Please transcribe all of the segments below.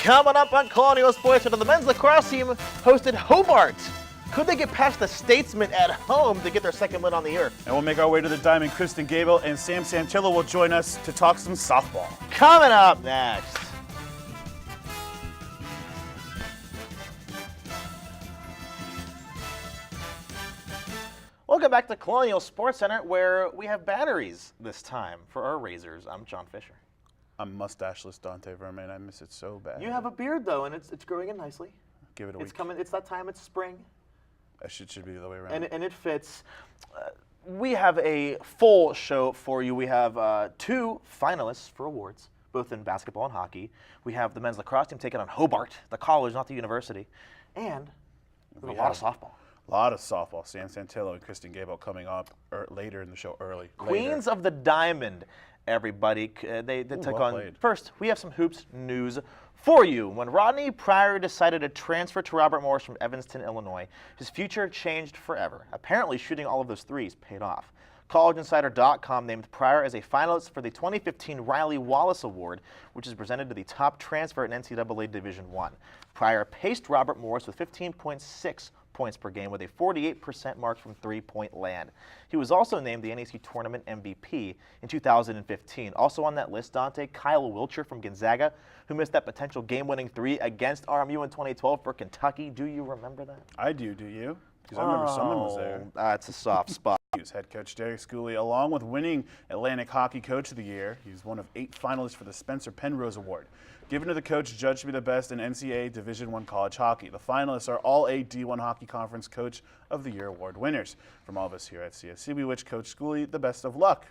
Coming up on Colonial Sports Center, the men's lacrosse team hosted Hobart. Could they get past the Statesmen at home to get their second win on the year? And we'll make our way to the Diamond. Kristen Gable and Sam Santillo will join us to talk some softball. Coming up next. Welcome back to Colonial Sports Center, where we have batteries this time for our razors. I'm John Fisher. I'm mustacheless Dante Vermain. I miss it so bad. You have a beard, though, and it's growing in nicely. Give it a week. It's coming. It's that time. It's spring. That should be the other way around. And it fits. We have a full show for you. We have two finalists for awards, both in basketball and hockey. We have the men's lacrosse team taking on Hobart, the college, not the university. And we have a lot of softball. A lot of softball. Sam Santillo and Kristen Gable coming up later in the show early. Queens of the Diamond, everybody. They took on. Played. First, we have some hoops news for you. When Rodney Pryor decided to transfer to Robert Morris from Evanston, Illinois, his future changed forever. Apparently, shooting all of those threes paid off. CollegeInsider.com named Pryor as a finalist for the 2015 Riley Wallace Award, which is presented to the top transfer in NCAA Division I. Pryor paced Robert Morris with 15.6 points per game with a 48% mark from three-point land. He was also named the NEC Tournament MVP in 2015. Also on that list, Kyle Wilcher from Gonzaga, who missed that potential game-winning three against RMU in 2012 for Kentucky. Do you remember that? I do you? Because I remember someone was there. That's a soft spot. Head coach Derek Schooley, along with winning Atlantic Hockey Coach of the Year, he's one of 8 finalists for the Spencer Penrose Award, given to the coach judged to be the best in NCAA Division I college hockey. The finalists are all 8 D1 Hockey Conference Coach of the Year award winners. From all of us here at CSC, we wish Coach Schooley the best of luck.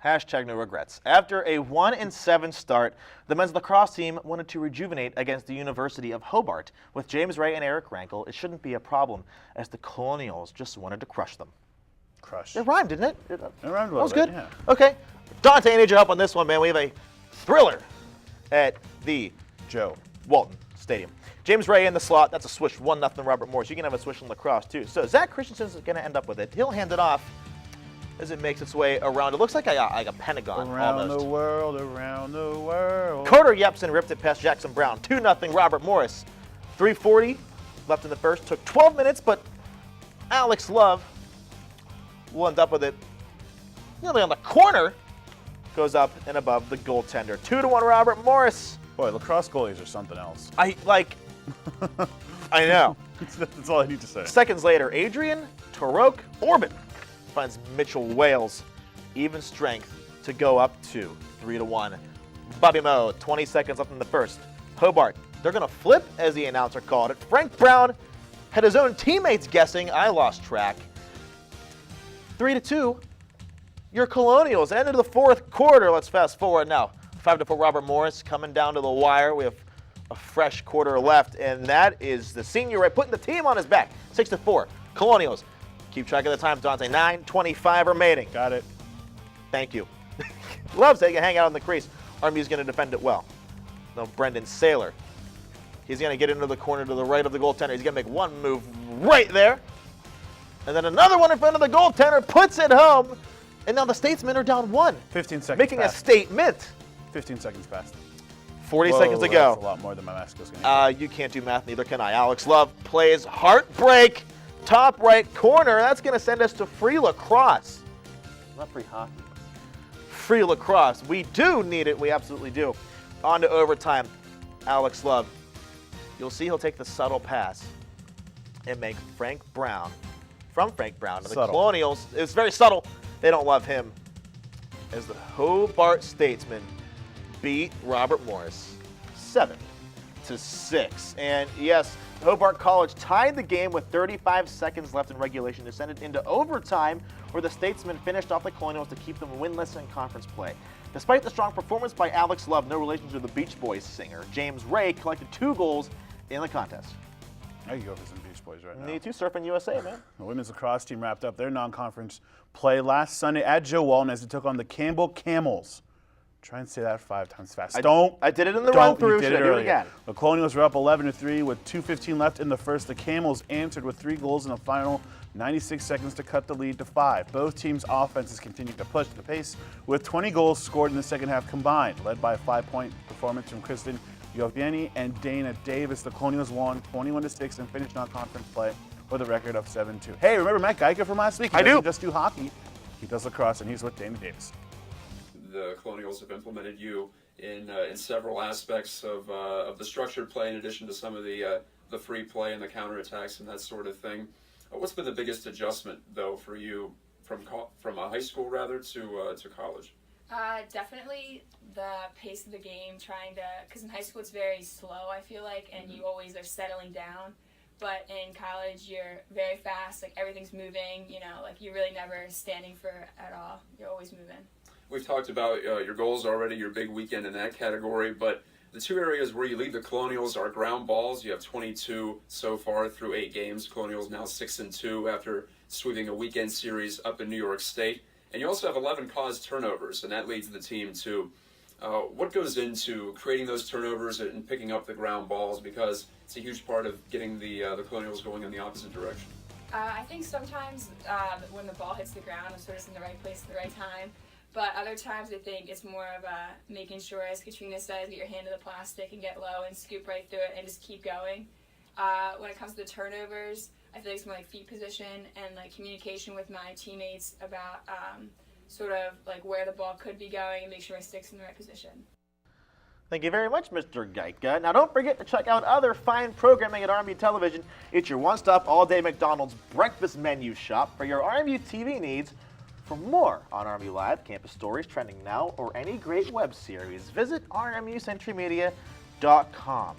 Hashtag no regrets. After a 1-7 start, the men's lacrosse team wanted to rejuvenate against the University of Hobart. With James Ray and Eric Rankel, it shouldn't be a problem, as the Colonials just wanted to crush them. Crush. It rhymed, didn't it? It rhymed a little bit. That was good. Yeah. Okay. Dante, I need your help on this one, man. We have a thriller at the Joe Walton Stadium. James Ray in the slot. That's a swish. 1-0 Robert Morris. You can have a swish in lacrosse, too. So Zach Christensen's going to end up with it. He'll hand it off as it makes its way around. It looks like a pentagon around almost. Around the world. Carter Yepsen ripped it past Jackson Brown. 2-0 Robert Morris. 3:40 left in the first. Took 12 minutes, but Alex Love will end up with it nearly on the corner. Goes up and above the goaltender. 2-1 Robert Morris. Boy, lacrosse goalies are something else. I know. That's all I need to say. Seconds later, Adrian Torok Orban finds Mitchell Wales even strength to go up to 3-1. Bobby Moe, 20 seconds left in the first. Hobart, they're going to flip, as the announcer called it. Frank Brown had his own teammates guessing. I lost track. 3-2. Your Colonials end into the fourth quarter. Let's fast forward now. 5-4 Robert Morris coming down to the wire. We have a fresh quarter left, and that is the senior right putting the team on his back. 6-4. Colonials. Keep track of the time, Dante. 9:25 remaining. Got it. Thank you. Loves it. You hang out on the crease. RMU's going to defend it well. No, Brendan Saylor. He's going to get into the corner to the right of the goaltender. He's going to make one move right there. And then another one in front of the goaltender, puts it home. And now the Statesmen are down 1. 15 seconds making passed. a statement. 15 seconds passed. 40 seconds to go. That's a lot more than my math skills can do. You can't do math, neither can I. Alex Love plays heartbreak. Top right corner. That's going to send us to free lacrosse. Not free hockey. Free lacrosse. We do need it. We absolutely do. On to overtime. Alex Love. You'll see he'll take the subtle pass and make Frank Brown, from Frank Brown to the Colonials. It's very subtle. They don't love him. As the Hobart Statesmen beat Robert Morris 7-6. And yes, Hobart College tied the game with 35 seconds left in regulation to send it into overtime, where the Statesmen finished off the Colonials to keep them winless in conference play. Despite the strong performance by Alex Love, no relation to the Beach Boys singer, James Ray collected 2 goals in the contest. I can go for some Beach Boys right now. Need to. Surfing USA, man. The women's lacrosse team wrapped up their non-conference play last Sunday at Joe Walton as they took on the Campbell Camels. Try and say that 5 times fast. I did it in the run-through. Should I do it again? The Colonials were up 11-3 with 2:15 left in the first. The Camels answered with 3 goals in the final 96 seconds to cut the lead to 5. Both teams' offenses continued to push the pace with 20 goals scored in the second half combined, led by a 5-point performance from Kristen Yovgeny and Dana Davis. The Colonials won 21-6 and finished non-conference play with a record of 7-2. Hey, remember Matt Geiger from last week? He doesn't just do hockey. He does lacrosse, and he's with Dana Davis. The Colonials have implemented you in several aspects of the structured play, in addition to some of the free play and the counterattacks and that sort of thing. What's been the biggest adjustment, though, for you from a high school rather to college? Definitely the pace of the game, because in high school it's very slow, I feel like, and you always are settling down. But in college, you're very fast, like everything's moving, like you're really never standing for at all. You're always moving. We've talked about your goals already, your big weekend in that category, but the two areas where you lead the Colonials are ground balls. You have 22 so far through 8 games. Colonials now 6-2 after sweeping a weekend series up in New York State. And you also have 11 caused turnovers, and that leads the team too. What goes into creating those turnovers and picking up the ground balls? Because it's a huge part of getting the Colonials going in the opposite direction. I think sometimes when the ball hits the ground, I'm sort of in the right place at the right time. But other times I think it's more of making sure, as Katrina says, get your hand to the plastic and get low and scoop right through it and just keep going. When it comes to the turnovers, I feel like it's more like feet position and like communication with my teammates about sort of like where the ball could be going and make sure it sticks in the right position. Thank you very much, Mr. Geica. Now, don't forget to check out other fine programming at RMU Television. It's your one-stop all-day McDonald's breakfast menu shop for your RMU TV needs. For more on RMU Live, campus stories trending now, or any great web series, visit rmucenturymedia.com.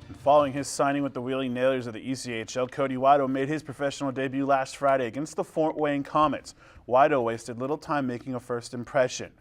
And following his signing with the Wheeling Nailers of the ECHL, Cody Wido made his professional debut last Friday against the Fort Wayne Comets. Wido wasted little time making a first impression.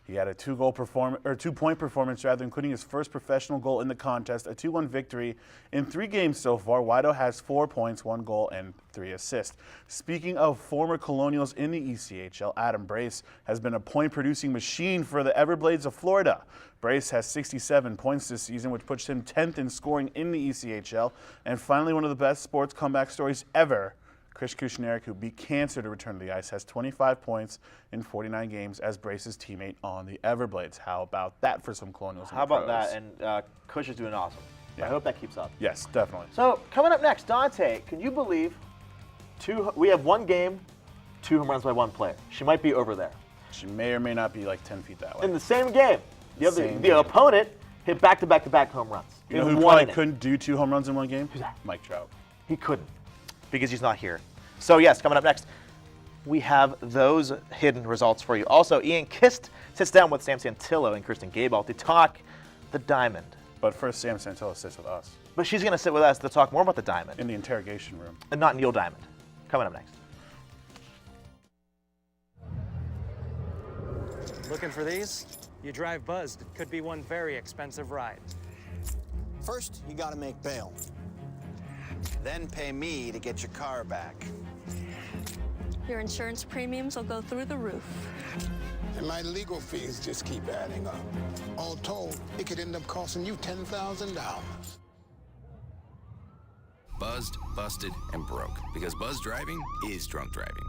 He had a two-point performance, including his first professional goal in the contest, a 2-1 victory. In 3 games so far, Wido has 4 points, 1 goal, and 3 assists. Speaking of former Colonials in the ECHL, Adam Brace has been a point-producing machine for the Everblades of Florida. Brace has 67 points this season, which puts him 10th in scoring in the ECHL. And finally, one of the best sports comeback stories ever, Chris Kushnerik, who beat cancer to return to the ice, has 25 points in 49 games as Brace's teammate on the Everblades. How about that for some Colonials? How about that? And Kush is doing awesome. Yeah. I hope that keeps up. Yes, definitely. So coming up next, Dante, can you believe we have 1 game, 2 home runs by 1 player? She might be over there. She may or may not be like 10 feet that way. In the same game, the opponent hit back-to-back home runs. You know who probably couldn't do 2 home runs in 1 game? Who's that? Mike Trout. He couldn't because he's not here. So yes, coming up next, we have those hidden results for you. Also, Ian Kist sits down with Sam Santillo and Kristen Gable to talk the Diamond. But first, Sam Santillo sits with us. But she's going to sit with us to talk more about the Diamond. In the interrogation room. And not Neil Diamond. Coming up next. Looking for these? You drive Buzzed. It could be one very expensive ride. First, you gotta make bail. Then pay me to get your car back. Your insurance premiums will go through the roof. And my legal fees just keep adding up. All told, it could end up costing you $10,000. Buzzed, busted, and broke. Because buzz driving is drunk driving.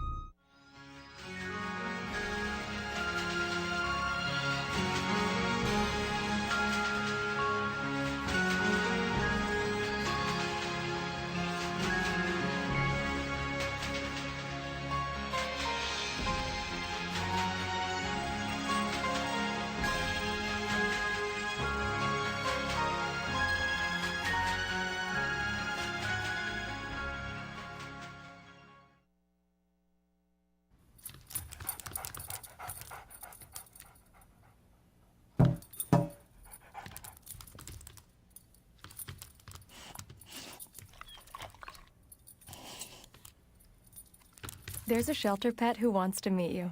There's a shelter pet who wants to meet you.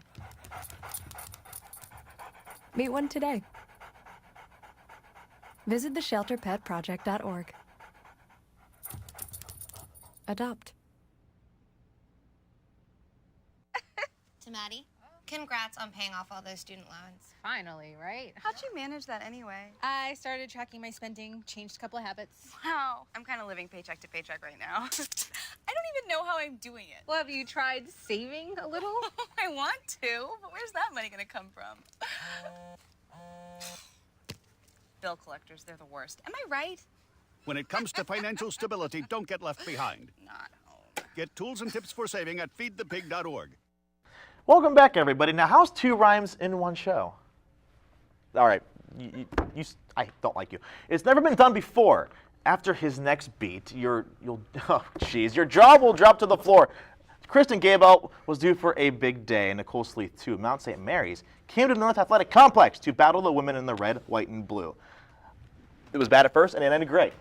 Meet one today. Visit theshelterpetproject.org. Adopt. To Maddie, congrats on paying off all those student loans. Finally, right? How'd you manage that anyway? I started tracking my spending, changed a couple of habits. Wow, I'm kind of living paycheck to paycheck right now. I don't even know how I'm doing it. Well, have you tried saving a little? I want to, but where's that money gonna come from? bill collectors, they're the worst. Am I right? When it comes to financial stability, don't get left behind. Not home. Get tools and tips for saving at feedthepig.org. Welcome back, everybody. Now, how's 2 rhymes in one show? All right, I don't like you. It's never been done before. After his next beat, your jaw will drop to the floor. Kristen Gabel was due for a big day. Nicole Sleeth, too, Mount St. Mary's, came to the North Athletic Complex to battle the women in the red, white, and blue. It was bad at first, and it ended great.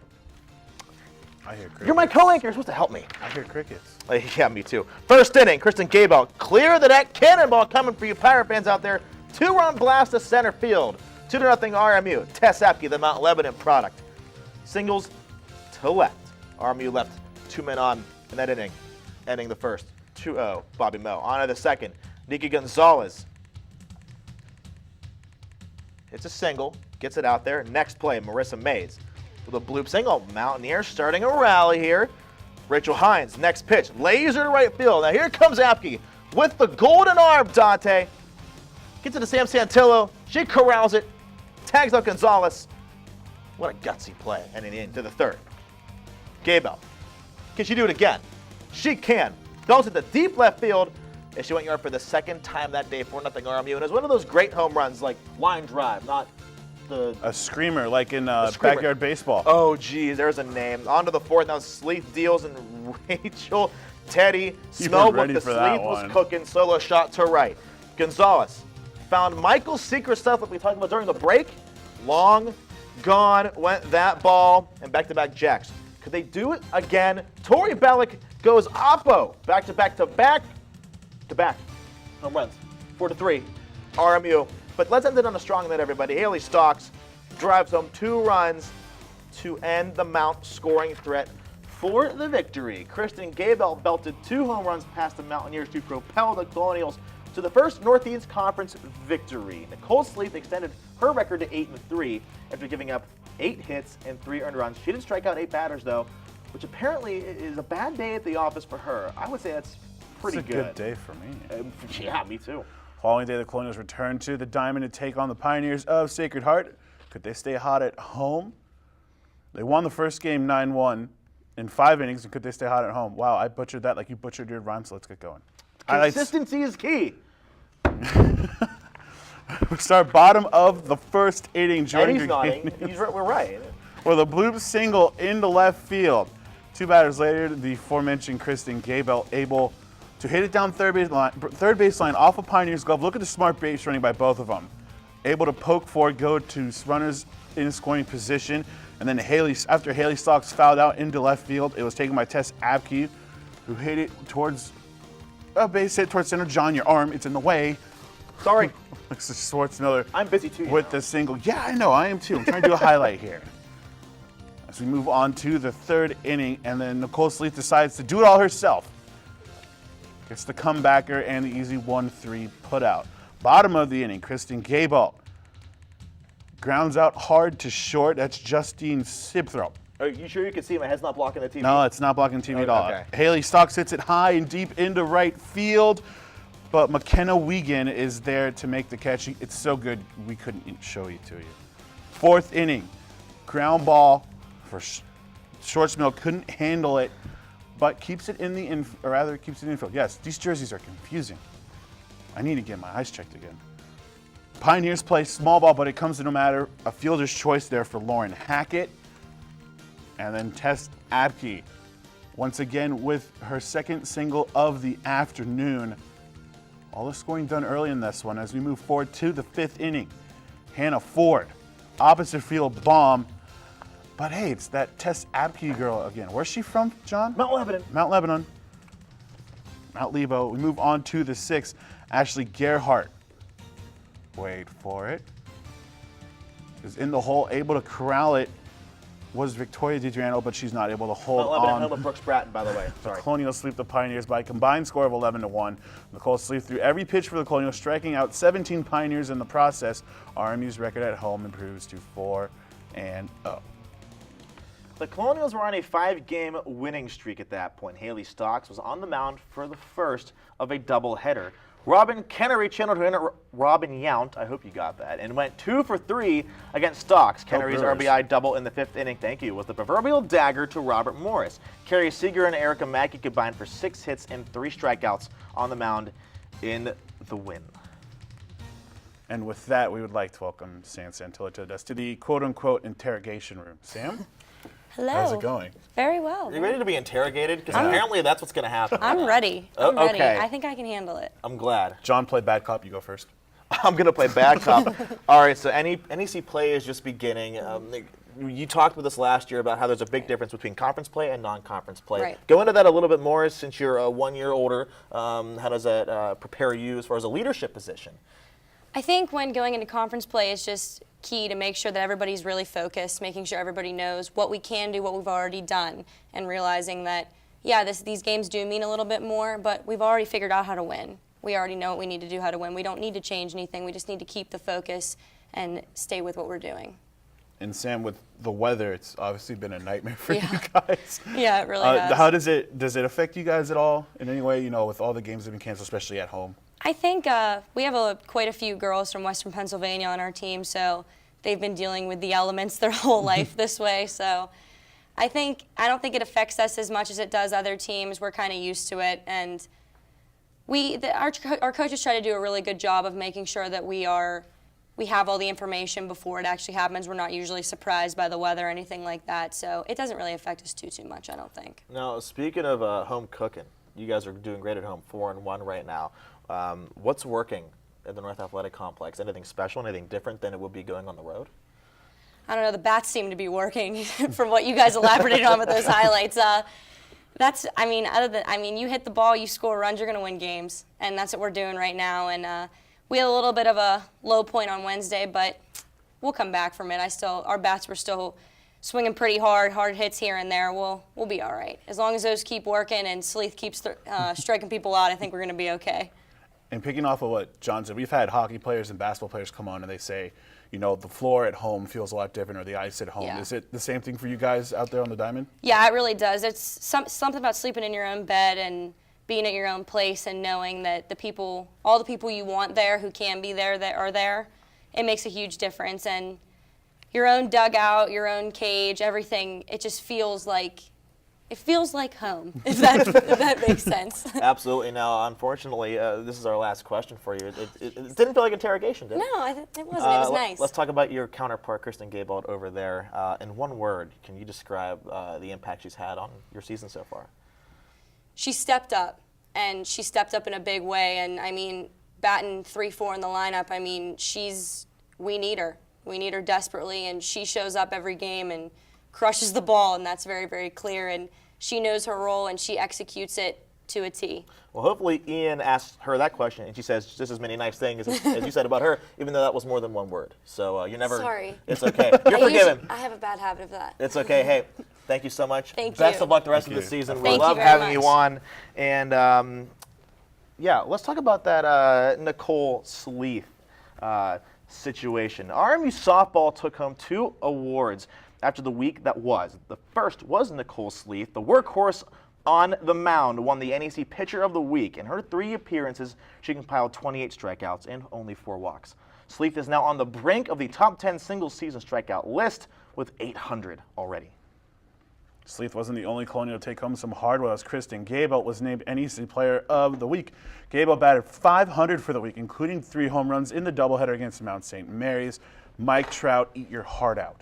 I hear crickets. You're my co-anchor. You're supposed to help me. I hear crickets. Yeah, me too. First inning, Kristen Gabel, clear the deck, cannonball coming for you Pirate fans out there. 2-run blast to center field. 2-0 RMU. Tess Apke, the Mount Lebanon product. Singles to left. RMU left 2 men on in that inning, ending the first. 2-0, Bobby Moe. On to the second, Nikki Gonzalez. It's a single, gets it out there. Next play, Marissa Mays with a bloop single. Mountaineers starting a rally here. Rachel Hines, next pitch, laser to right field. Now here comes Apke with the golden arm, Dante. Gets it to Sam Santillo. She corrals it, tags out Gonzalez. What a gutsy play, and into the third. Gabel, can she do it again? She can. Belts it to deep left field, and she went yard for the second time that day, 4-0 RMU. And it was one of those great home runs, like line drive, not a screamer, like in backyard baseball. Oh, geez, there's a name. On to the fourth. Now Sleeth deals, and Rachel Teddy smelled what the Sleeth was cooking. Solo shot to right. Gonzalez found Michael's secret stuff that we talked about during the break. Long gone went that ball, and back-to-back jacks. Could they do it again? Tori Bellick goes oppo. Back-to-back home runs. 4-3. RMU. But let's end it on a strong note, everybody. Haley Stocks drives home 2 runs to end the Mount scoring threat for the victory. Kristen Gabel belted 2 home runs past the Mountaineers to propel the Colonials to the first Northeast Conference victory. Nicole Sleeth extended her record to 8-3 after giving up 8 hits and 3 earned runs. She did strike out 8 batters, though, which apparently is a bad day at the office for her. I would say that's pretty good. It's a good day for me. Yeah, me too. Following day, the Colonials returned to the Diamond to take on the Pioneers of Sacred Heart. Could they stay hot at home? They won the first game 9-1 in 5 innings, and could they stay hot at home? Wow, I butchered that like you butchered your rhyme, so let's get going. Consistency is key. We start bottom of the first inning. Eddie's nodding. We're right. With a bloop single into left field. 2 batters later, the aforementioned Kristen Gabel able to hit it down third baseline off of Pioneer's glove. Look at the smart base running by both of them. Able to poke forward, go to runners in scoring position, and then after Haley Stocks fouled out into left field, it was taken by Tess Apke, who hit it towards a base hit towards center. John, your arm, it's in the way. Sorry. Schwartzmiller. I'm busy too. With the single. Yeah, I know, I am too. I'm trying to do a highlight here. As we move on to the 3rd inning, and then Nicole Sleeth decides to do it all herself. Gets the comebacker and the easy 1-3 putout. Bottom of the inning, Kristen Gabel grounds out hard to short. That's Justine Sibthrope. Are you sure you can see my head's not blocking the TV? No, it's not blocking the TV at all. Okay. Haley Stocks hits it high and deep into right field, but McKenna Wiegand is there to make the catch. It's so good we couldn't show it to you. 4th inning, ground ball for Schwartzmill, couldn't handle it, but keeps it in the infield. Yes, these jerseys are confusing. I need to get my eyes checked again. Pioneers play small ball, but it comes to no matter. A fielder's choice there for Lauren Hackett. And then Tess Apke, once again with her 2nd single of the afternoon. All the scoring done early in this one as we move forward to the 5th inning. Hannah Ford, opposite field bomb. But hey, it's that Tess Apke girl again. Where's she from, John? Mount Lebanon. Mount Lebanon. Mount Lebo. We move on to the 6th. Ashley Gerhardt. Wait for it. Is in the hole, able to corral it. Was Victoria DiGiorno, but she's not able to hold Mount Lebanon on. home of Brooks Bratton, by the way. Sorry. The Colonials sweep the Pioneers by a combined score of 11-1. Nicole Sleeth threw every pitch for the Colonials, striking out 17 Pioneers in the process. RMU's record at home improves to 4-0. The Colonials were on a 5-game winning streak at that point. Haley Stocks was on the mound for the first of a doubleheader. Robin Kennery channeled her inner Robin Yount, I hope you got that, and went 2 for 3 against Stocks. Kennery's RBI double in the 5th inning, thank you, was the proverbial dagger to Robert Morris. Carrie Seeger and Erica Mackey combined for 6 hits and 3 strikeouts on the mound in the win. And with that, we would like to welcome Sam Santillo to the quote-unquote interrogation room. Sam? Hello. How's it going? Very well. Are you ready to be interrogated? Because apparently that's what's going to happen. I'm ready. I'm ready. Okay. I think I can handle it. I'm glad. John, play bad cop. You go first. I'm going to play bad cop. All right, so NEC play is just beginning. You talked with us last year about how there's a big difference between conference play and non-conference play. Right. Go into that a little bit more since you're 1 year older. How does that prepare you as far as a leadership position? I think when going into conference play is just key to make sure that everybody's really focused, making sure everybody knows what we can do, what we've already done, and realizing that, yeah, these games do mean a little bit more, but we've already figured out how to win. We already know what we need to do, how to win. We don't need to change anything. We just need to keep the focus and stay with what we're doing. And Sam, with the weather, it's obviously been a nightmare for you guys. Yeah, it really has. How does it affect you guys at all in any way? You know, with all the games that have been canceled, especially at home. I think we have quite a few girls from Western Pennsylvania on our team, so they've been dealing with the elements their whole life this way. So I don't think it affects us as much as it does other teams. We're kind of used to it, and our coaches try to do a really good job of making sure that we have all the information before it actually happens. We're not usually surprised by the weather or anything like that, so it doesn't really affect us too much, I don't think. Now, speaking of home cooking, you guys are doing great at home, 4-1 right now. What's working at the North Athletic Complex? Anything special, anything different than it would be going on the road? I don't know, the bats seem to be working from what you guys elaborated on with those highlights. You hit the ball, you score runs, you're going to win games, and that's what we're doing right now. And we had a little bit of a low point on Wednesday, but we'll come back from it. Our bats were still swinging pretty hard hits here and there. We'll be all right. As long as those keep working and Sleeth keeps striking people out, I think we're going to be okay. And picking off of what John said, we've had hockey players and basketball players come on and they say, you know, the floor at home feels a lot different, or the ice at home. Yeah. Is it the same thing for you guys out there on the diamond? Yeah, it really does. It's something about sleeping in your own bed and being at your own place and knowing that all the people you want there who can be there that are there. It makes a huge difference. And your own dugout, your own cage, everything, it just feels like home, if that makes sense. Absolutely. Now, unfortunately, this is our last question for you. It didn't feel like interrogation, did it? No, it wasn't. It was nice. Let's talk about your counterpart, Kristen Gabald, over there. In one word, can you describe the impact she's had on your season so far? She stepped up, and she stepped up in a big way. And, I mean, batting 3-4 in the lineup, I mean, we need her. We need her desperately, and she shows up every game and crushes the ball, and that's very, very clear. And she knows her role, and she executes it to a T. Well, hopefully Ian asks her that question, and she says just as many nice things as you said about her, even though that was more than one word. So you're never... Sorry. It's okay. You're forgiven. I have a bad habit of that. It's okay. Hey, thank you so much. Thank you. Best of luck the rest of the season. We love having you on. And, yeah, let's talk about that Nicole Sleeth situation. RMU softball took home 2 awards after the week that was. The first was Nicole Sleeth, the workhorse on the mound, won the NEC Pitcher of the Week. In her 3 appearances, she compiled 28 strikeouts and only 4 walks. Sleeth is now on the brink of the top 10 single-season strikeout list with 800 already. Sleeth wasn't the only Colonial to take home some hardware, as Kristen Gabelt was named NEC Player of the Week. Gabelt batted 500 for the week, including 3 home runs in the doubleheader against Mount St. Mary's. Mike Trout, eat your heart out.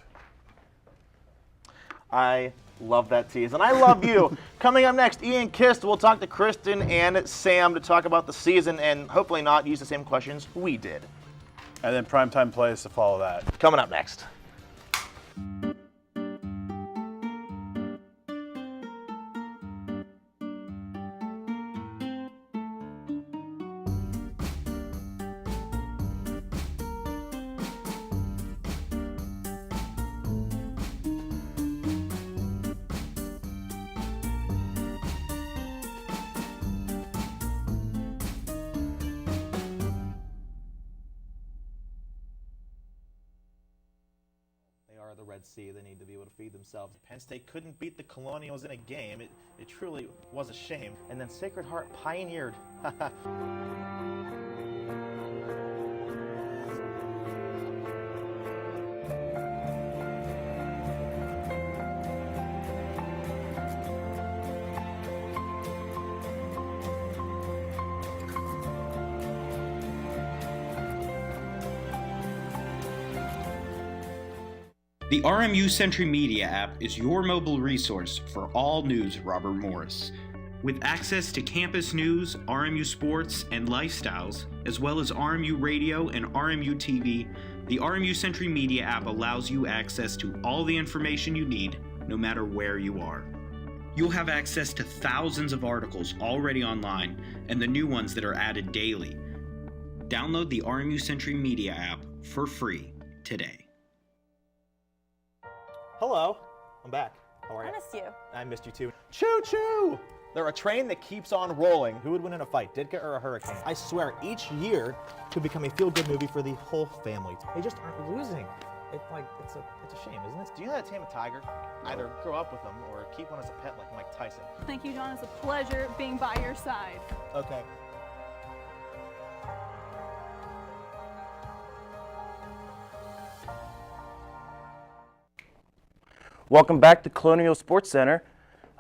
I love that tease, and I love you. Coming up next, Ian Kist will talk to Kristen and Sam to talk about the season and hopefully not use the same questions we did. And then primetime plays to follow that. Coming up next. of the Red Sea. They need to be able to feed themselves. Penn State couldn't beat the Colonials in a game. It truly was a shame. And then Sacred Heart pioneered. The RMU Century Media app is your mobile resource for all news Robert Morris. With access to campus news, RMU sports, and lifestyles, as well as RMU radio and RMU-TV, the RMU Century Media app allows you access to all the information you need, no matter where you are. You'll have access to thousands of articles already online, and the new ones that are added daily. Download the RMU Century Media app for free today. Hello, I'm back. How are you? I missed you. I missed you too. Choo-choo! They're a train that keeps on rolling. Who would win in a fight, Ditka or a hurricane? I swear, each year could become a feel-good movie for the whole family. They just aren't losing. It's a shame, isn't it? Do you know how to tame a tiger? Either grow up with them or keep one as a pet like Mike Tyson. Thank you, John. It's a pleasure being by your side. Okay. Welcome back to Colonial Sports Center.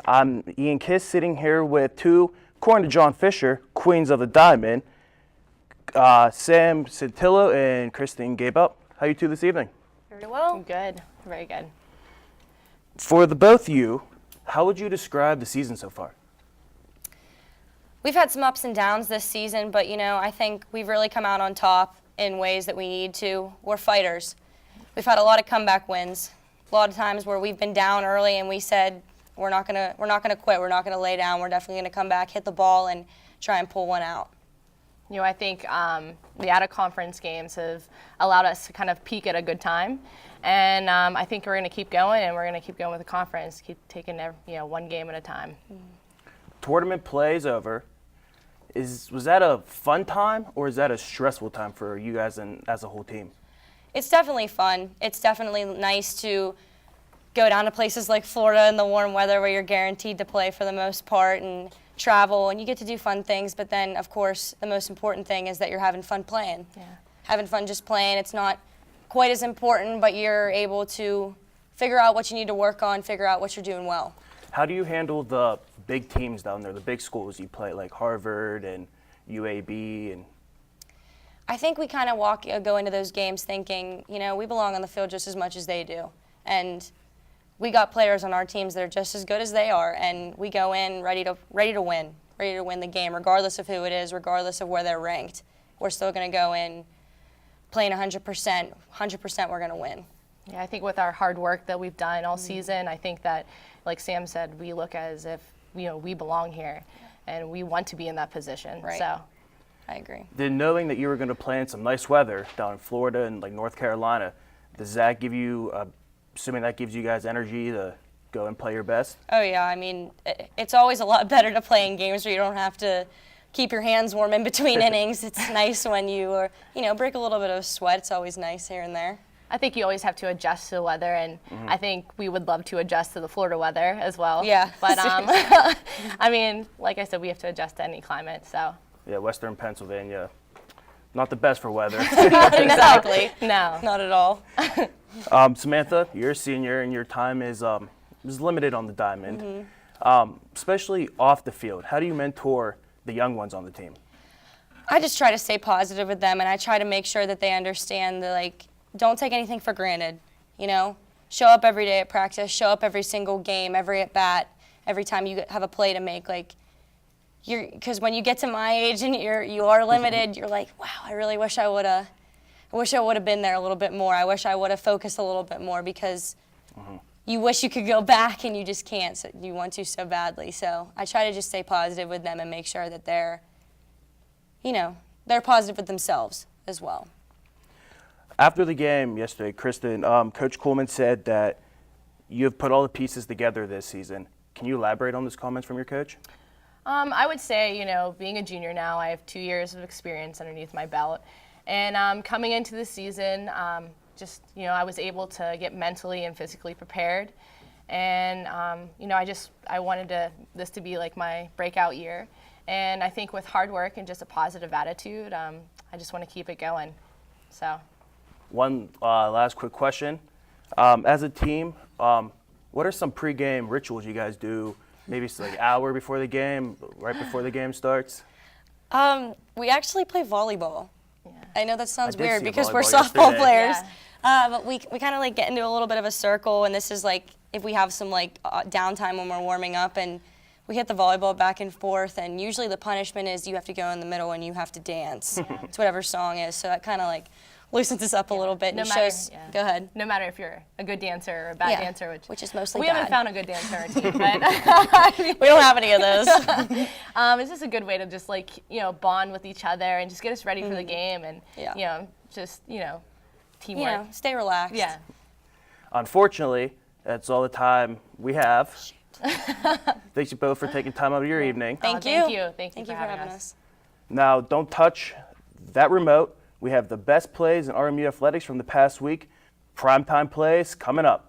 I'm Ian Kiss, sitting here with two, according to John Fisher, Queens of the Diamond, Sam Santillo and Christine Gabel. How you two this evening? Very well. Good. Very good. For the both of you, how would you describe the season so far? We've had some ups and downs this season, but I think we've really come out on top in ways that we need to. We're fighters. We've had a lot of comeback wins. A lot of times where we've been down early and we said we're not gonna quit, we're not gonna lay down, we're definitely gonna come back, hit the ball, and try and pull one out. I think the out-of-conference games have allowed us to kind of peak at a good time, and I think we're gonna keep going, and we're gonna keep going with the conference, keep taking one game at a time. Tournament play is over. Was that a fun time or is that a stressful time for you guys and as a whole team? It's definitely fun. It's definitely nice to go down to places like Florida in the warm weather where you're guaranteed to play for the most part and travel and you get to do fun things. But then, of course, the most important thing is that you're having fun playing. Yeah. Having fun just playing. It's not quite as important, but you're able to figure out what you need to work on, figure out what you're doing well. How do you handle the big teams down there, the big schools you play, like Harvard and UAB and... I think we kind of go into those games thinking, we belong on the field just as much as they do. And we got players on our teams that are just as good as they are, and we go in ready to win the game, regardless of who it is, regardless of where they're ranked. We're still going to go in playing 100% we're going to win. Yeah, I think with our hard work that we've done all season, I think that, like Sam said, we look as if, we belong here, and we want to be in that position. Right. So. I agree. Then knowing that you were going to play in some nice weather down in Florida and like North Carolina, does that give you, assuming that gives you guys energy to go and play your best? Oh yeah, I mean, it's always a lot better to play in games where you don't have to keep your hands warm in between innings. It's nice when you break a little bit of sweat. It's always nice here and there. I think you always have to adjust to the weather, and I think we would love to adjust to the Florida weather as well. Yeah. But I mean, like I said, we have to adjust to any climate, so. Yeah, Western Pennsylvania, not the best for weather. Exactly. No. Not at all. Samantha, you're a senior and your time is limited on the diamond, especially off the field. How do you mentor the young ones on the team? I just try to stay positive with them, and I try to make sure that they understand that, don't take anything for granted, Show up every day at practice, show up every single game, every at-bat, every time you have a play to make, because when you get to my age and you are limited, you're like, wow, I really wish I would have been there a little bit more. I wish I would have focused a little bit more because you wish you could go back and you just can't. So you want to so badly. So I try to just stay positive with them and make sure that they're positive with themselves as well. After the game yesterday, Kristen, Coach Coleman said that you have put all the pieces together this season. Can you elaborate on those comments from your coach? I would say, being a junior now, I have 2 years of experience underneath my belt. And coming into the season, just, I was able to get mentally and physically prepared. And, I wanted this to be like my breakout year. And I think with hard work and just a positive attitude, I just want to keep it going. So. One last quick question. As a team, what are some pregame rituals you guys do? Maybe it's like an hour before the game, right before the game starts? We actually play volleyball. Yeah. I know that sounds weird because we're volleyball softball yesterday. players. Yeah. But we kind of like get into a little bit of a circle, and this is like if we have some like downtime when we're warming up, and we hit the volleyball back and forth, and usually the punishment is you have to go in the middle and you have to dance. It's whatever song is, so that kind of like loosens us up a little bit and shows. Go ahead. No matter if you're a good dancer or a bad dancer, which is mostly we bad. haven't found a good dancer on our team, but we don't have any of those. It's just a good way to just like bond with each other and just get us ready for the game and just teamwork. Stay relaxed. Yeah. Unfortunately, that's all the time we have. Thank you both for taking time out of your evening. Thank you. Thank you for having us. Now, don't touch that remote. We have the best plays in RMU athletics from the past week. Primetime plays coming up.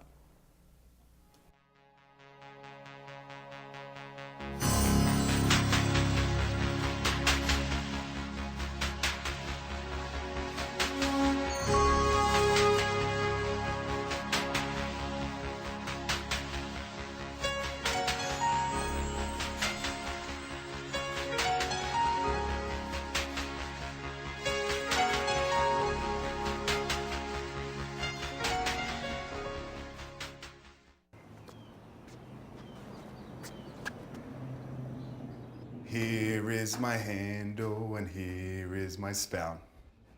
Here is my handle and here is my spout.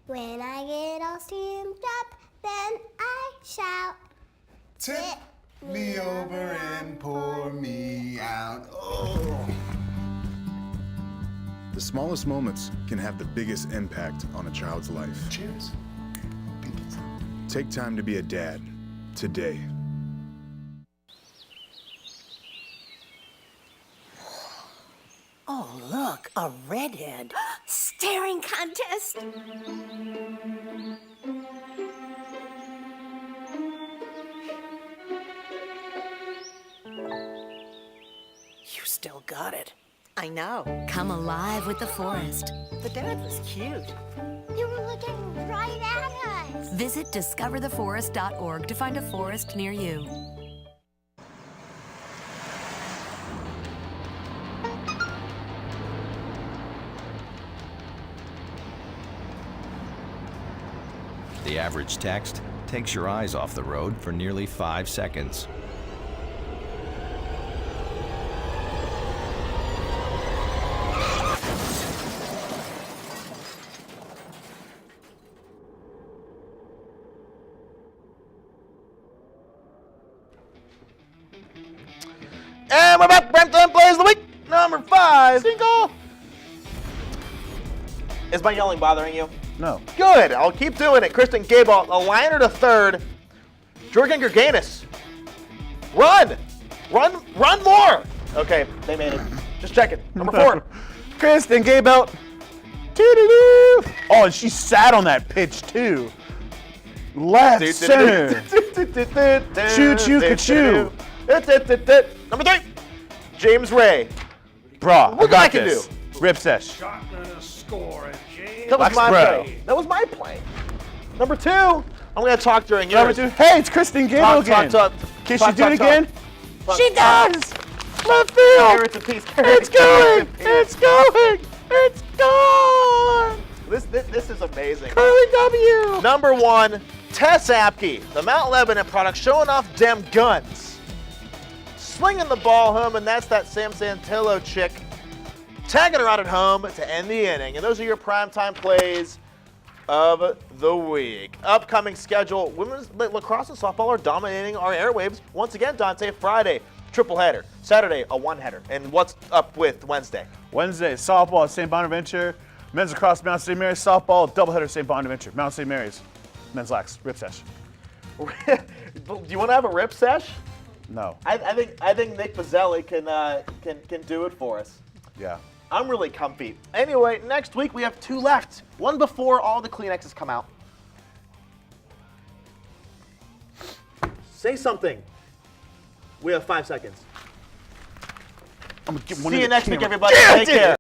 When I get all steamed up, then I shout. Tip me over and pour me out. Oh. The smallest moments can have the biggest impact on a child's life. Cheers. Take time to be a dad today. Oh, look, a redhead. Staring contest. You still got it. I know. Come alive with the forest. The dad was cute. You were looking right at us. Visit discovertheforest.org to find a forest near you. The average text takes your eyes off the road for nearly 5 seconds. And we're back. Brampton Plays of the Week, number 5. Single. Is my yelling bothering you? No. Good. I'll keep doing it. Kristen Gable, a liner to third. Jorgen Gerganis. Run more. Okay, they made it. Just checking. Number 4. Kristen Gable. Oh, and she sat on that pitch too. Left center. Choo choo ka-choo. Number 3. James Ray. Brah, Look I what I got can this. do. Rip sesh. That was my play. That was my play. Number 2. I'm going to talk during yours. Number 2. Hey, it's Kristen Gable again. Can she do it again? She does. Left field. Carrots and peas. It's going. It's going. It's gone. This is amazing. Curly W. Number 1, Tess Apke, the Mount Lebanon product, showing off dem guns. Slinging the ball home, and that's that Sam Santillo chick. Tagging her out at home to end the inning. And those are your primetime plays of the week. Upcoming schedule, women's lacrosse and softball are dominating our airwaves. Once again, Dante, Friday, triple header. Saturday, a one header. And what's up with Wednesday? Wednesday, softball at St. Bonaventure. Men's lacrosse, Mount St. Mary's. Softball, doubleheader, St. Bonaventure. Mount St. Mary's. Men's lax, rip sesh. Do you want to have a rip sesh? No. I think Nick Bazzelli can do it for us. Yeah. I'm really comfy. Anyway, next week we have 2 left. One before all the Kleenexes come out. Say something. We have 5 seconds. I'm gonna get one See in you the next week, camera. everybody. Take care.